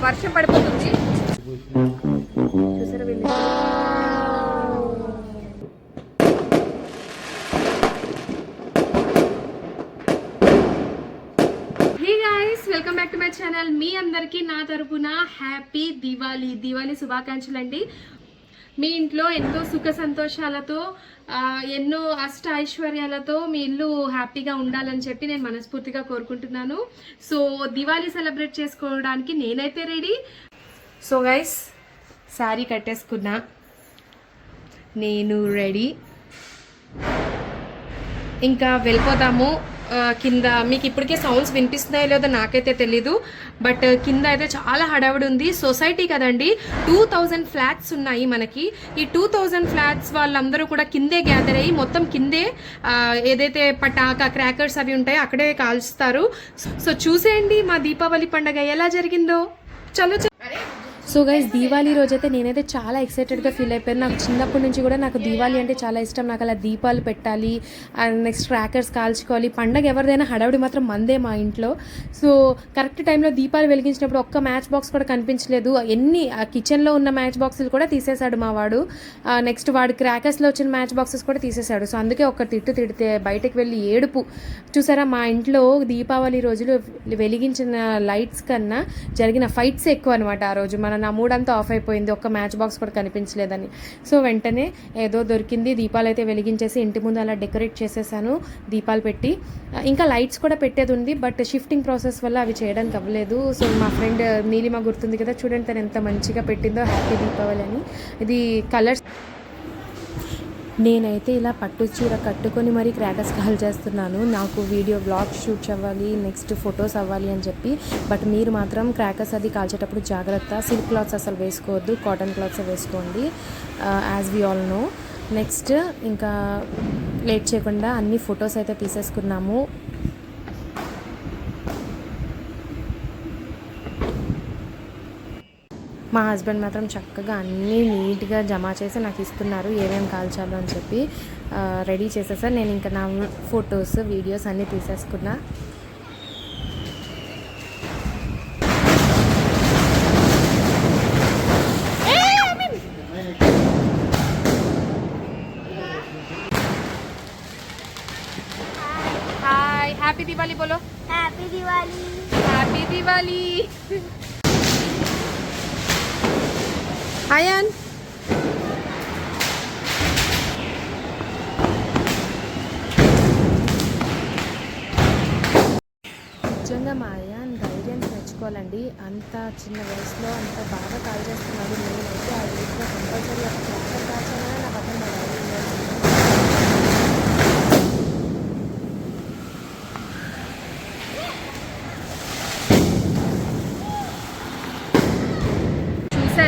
వర్షం పడిపోతుంది. చూసారా వీళ్ళు welcome back to my channel. మీ అందరికీ నా తరపున హ్యాపీ దివాళీ శుభాకాంక్షలు అండి. మీ ఇంట్లో ఎంతో సుఖ సంతోషాలతో ఎన్నో అష్ట ఐశ్వర్యాలతో మీ ఇల్లు హ్యాపీగా ఉండాలని చెప్పి నేను మనస్ఫూర్తిగా కోరుకుంటున్నాను. సో దివాళీ సెలబ్రేట్ చేసుకోవడానికి నేనైతే రెడీ. సో గైస్ శారీ కట్టేసుకున్నా, నేను రెడీ. ఇంకా వెళ్ళిపోతాము కింద. మీకు ఇప్పటికే సౌండ్స్ వినిపిస్తున్నాయో లేదో నాకైతే తెలీదు, బట్ కింద అయితే చాలా హడావిడి ఉంది. సొసైటీ కదండి, 2000 ఫ్లాట్స్ ఉన్నాయి మనకి. ఈ 2000 ఫ్లాట్స్ వాళ్ళందరూ కూడా కిందే గ్యాదర్ అయ్యి మొత్తం కిందే ఏదైతే పటాకా క్రాకర్స్ అవి ఉంటాయో అక్కడే కాల్చుతారు. సో చూసేయండి మా దీపావళి పండుగ ఎలా జరిగిందో. చలో. సో గైస్ దీవాళీ రోజైతే నేనైతే చాలా ఎక్సైటెడ్గా ఫీల్ అయిపోయాను. నాకు చిన్నప్పటి నుంచి కూడా నాకు దీవాళీ అంటే చాలా ఇష్టం. నాకు అలా దీపాలు పెట్టాలి అండ్ నెక్స్ట్ క్రాకర్స్ కాల్చుకోవాలి. పండగ ఎవరిదైనా హడావుడి మాత్రం మందే మా ఇంట్లో. సో కరెక్ట్ టైంలో దీపాలు వెలిగించినప్పుడు ఒక్క మ్యాచ్ బాక్స్ కూడా కనిపించలేదు. ఎన్ని కిచెన్లో ఉన్న మ్యాచ్ బాక్సులు కూడా తీసేశాడు మా వాడు. నెక్స్ట్ వాడు క్రాకర్స్లో వచ్చిన మ్యాచ్ బాక్సెస్ కూడా తీసేశాడు. సో అందుకే ఒక తిడితే బయటకు వెళ్ళి ఏడుపు. చూసారా మా ఇంట్లో దీపావళి రోజులు వెలిగించిన లైట్స్ కన్నా జరిగిన ఫైట్స్ ఎక్కువ అనమాట. ఆ రోజు నా మూడంతా ఆఫ్ అయిపోయింది, ఒక్క మ్యాచ్ బాక్స్ కూడా కనిపించలేదని. సో వెంటనే ఏదో దొరికింది, దీపాలు అయితే వెలిగించేసి ఇంటి ముందు అలా డెకరేట్ చేసేసాను దీపాలు పెట్టి. ఇంకా లైట్స్ కూడా పెట్టేది ఉంది, బట్ షిఫ్టింగ్ ప్రాసెస్ వల్ల అవి చేయడానికి అవ్వలేదు. సో మా ఫ్రెండ్ నీలిమ గుర్తుంది కదా, చూడండి తను ఎంత మంచిగా పెట్టిందో హ్యాపీ దీపావళి అని. ఇది కలర్స్. నేనైతే ఇలా పట్టు చీర కట్టుకొని మరీ క్రాకర్స్ కాల్ చేస్తున్నాను. నాకు వీడియో బ్లాగ్ షూట్స్ అవ్వాలి, నెక్స్ట్ ఫొటోస్ అవ్వాలి అని చెప్పి. బట్ మీరు మాత్రం క్రాకర్స్ అది కాల్చేటప్పుడు జాగ్రత్త. సిల్క్ క్లాత్స్ అసలు వేసుకోవద్దు, కాటన్ క్లాత్స్ వేసుకోండి, as we all know. Next ఇంకా లేట్ చేయకుండా అన్ని ఫొటోస్ అయితే తీసేసుకున్నాము. మా హస్బెండ్ మాత్రం చక్కగా అన్నీ నీట్గా జమ చేసి నాకు ఇస్తున్నారు, ఏమేమి కాల్చాలో అని చెప్పి రెడీ చేసేసారు. నేను ఇంకా నా ఫొటోస్ వీడియోస్ అన్నీ తీసేసుకున్నా. హాయ్, హ్యాపీ దివాళీ బోలో. హ్యాపీ దివాళీ. హ్యాపీ దివాళీ. అయాన్ నిజంగా మా అయాన్ ధైర్యాన్ని మెచ్చుకోవాలండి. అంత చిన్న వయసులో అంత బాగా కాల్ చేస్తున్నాడు. నేనైతే ఆ ఏజ్లో కంపల్సరీ ఒక క్రాకర్ కాల్చానని నా పక్కన మా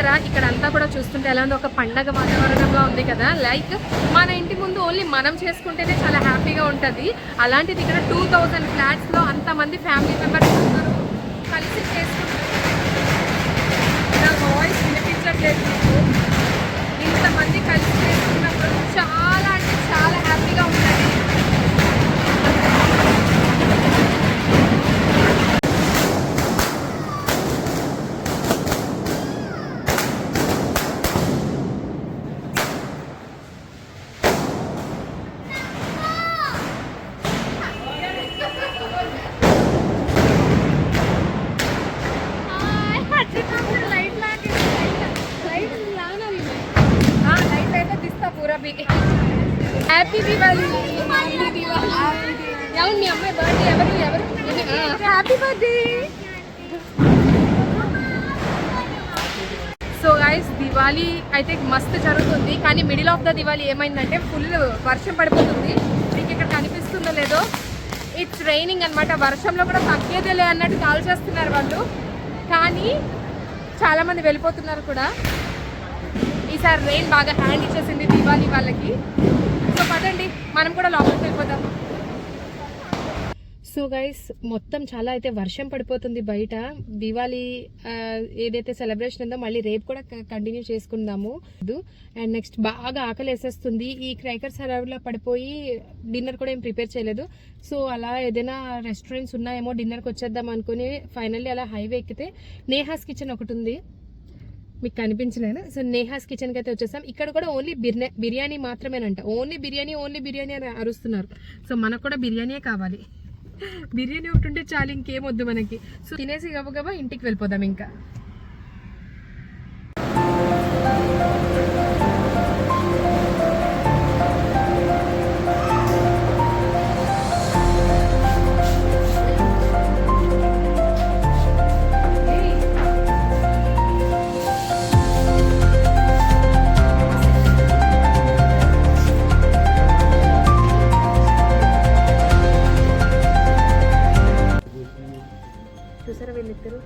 డాడీ ఇక్కడ అంతా కూడా చూస్తుంటే ఎలా ఉంది, ఒక పండగ వాతావరణంగా ఉంది కదా. లైక్ మన ఇంటి ముందు ఓన్లీ మనం చేసుకుంటేనే చాలా హ్యాపీగా ఉంటుంది. అలాంటిది ఇక్కడ 2000 ఫ్లాట్స్లో అంతమంది ఫ్యామిలీ మెంబర్స్ అందరూ కలిసి చేసుకుంటారు. నా వాయిస్ వినిపించట్లేదు. ఇంతమంది కలిసి చేసుకున్నప్పుడు చాలా అంటే చాలా హ్యాపీగా ఉంటుంది. హ్యాపీ దివాళీ. అవును మీ అమ్మాయి బర్త్డే ఎవరు happy birthday. So guys Diwali అయితే మస్తు జరుగుతుంది, కానీ మిడిల్ ఆఫ్ ద దివాళీ ఏమైందంటే ఫుల్ వర్షం పడిపోతుంది. మీకు ఇక్కడ కనిపిస్తుందో లేదో, ఇట్స్ రైనింగ్ అనమాట. వర్షంలో కూడా తగ్గేదేలే అన్నట్టు కాల్ చేస్తున్నారు వాళ్ళు, కానీ చాలామంది వెళ్ళిపోతున్నారు కూడా. ఈసారి రెయిన్ బాగా హ్యాండ్ ఇచ్చేసింది దివాళీ వాళ్ళకి. సో పదండి మనం కూడా లోపలికి వెళ్ళిపోదాం. సో గైస్ మొత్తం చాలా అయితే వర్షం పడిపోతుంది బయట. దివాళీ ఏదైతే సెలబ్రేషన్ ఉందో మళ్ళీ రేపు కూడా కంటిన్యూ చేసుకుందాము. అండ్ నెక్స్ట్ బాగా ఆకలి వేసేస్తుంది. ఈ క్రాకర్స్ హడావిడిలో పడిపోయి డిన్నర్ కూడా ఏం ప్రిపేర్ చేయలేదు. సో అలా ఏదైనా రెస్టారెంట్స్ ఉన్నాయేమో డిన్నర్కి వచ్చేద్దాం అనుకుని ఫైనల్లీ అలా హైవే ఎక్కితే నేహాస్ కిచెన్ ఒకటి ఉంది, మీకు కనిపించలేదు. సో నేహాస్ కిచెన్కి అయితే వచ్చేసాం. ఇక్కడ కూడా ఓన్లీ బిర్యానీ మాత్రమేనంట. ఓన్లీ బిర్యానీ అని అరుస్తున్నారు. సో మనకు కూడా బిర్యానీయే కావాలి. బిర్యానీ ఒకటి ఉంటే చాలు, ఇంకేం వద్దు మనకి. సో తినేసి గబగబా ఇంటికి వెళ్ళిపోదాం ఇంకా. చూసారా వీళ్ళిద్దరు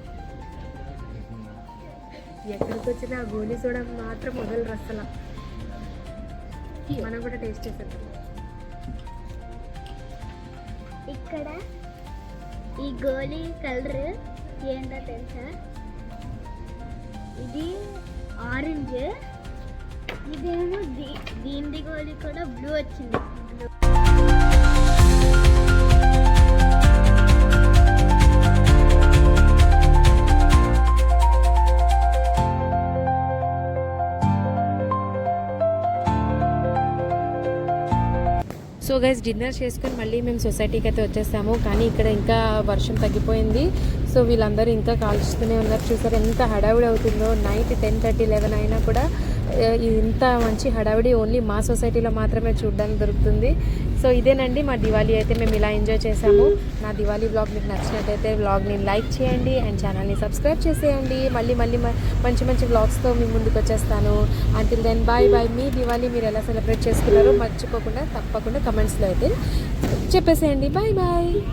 ఎక్కడికి వచ్చినా గోలీ సోడా మాత్రం మొదలు రసలా. మనం కూడా టేస్ట్ చేసేద్దాం. ఇక్కడ ఈ గోలీ కలర్ ఏంటో తెలుసా? ఇది ఆరెంజ్, ఇదేమో దీని గోలీ కూడా బ్లూ వచ్చింది. సో గైస్ డిన్నర్ చేసుకొని మళ్ళీ మేము సొసైటీకి అయితే వచ్చేసాము. కానీ ఇక్కడ ఇంకా వర్షం తగ్గిపోయింది. సో వీళ్ళందరూ ఇంకా కాల్చుతూనే ఉన్నారు. చూసారు ఎంత హడావిడి అవుతుందో. నైట్ 10:30, 11 అయినా కూడా ఇంత మంచి హడావిడి ఓన్లీ మా సొసైటీలో మాత్రమే చూడడానికి దొరుకుతుంది. సో ఇదేనండి మా దివాళీ అయితే మేము ఇలా ఎంజాయ్ చేసాము. నా దివాళీ వ్లాగ్ మీకు నచ్చినట్టయితే వ్లాగ్ని లైక్ చేయండి అండ్ ఛానల్ని సబ్స్క్రైబ్ చేసేయండి. మళ్ళీ మంచి మంచి వ్లాగ్స్తో మీ ముందుకు వచ్చేస్తాను. Until then bye. మీ దివాళీ మీరు ఎలా సెలబ్రేట్ చేసుకున్నారో మర్చిపోకుండా తప్పకుండా కమెంట్స్లో అయితే చెప్పేసేయండి. బాయ్.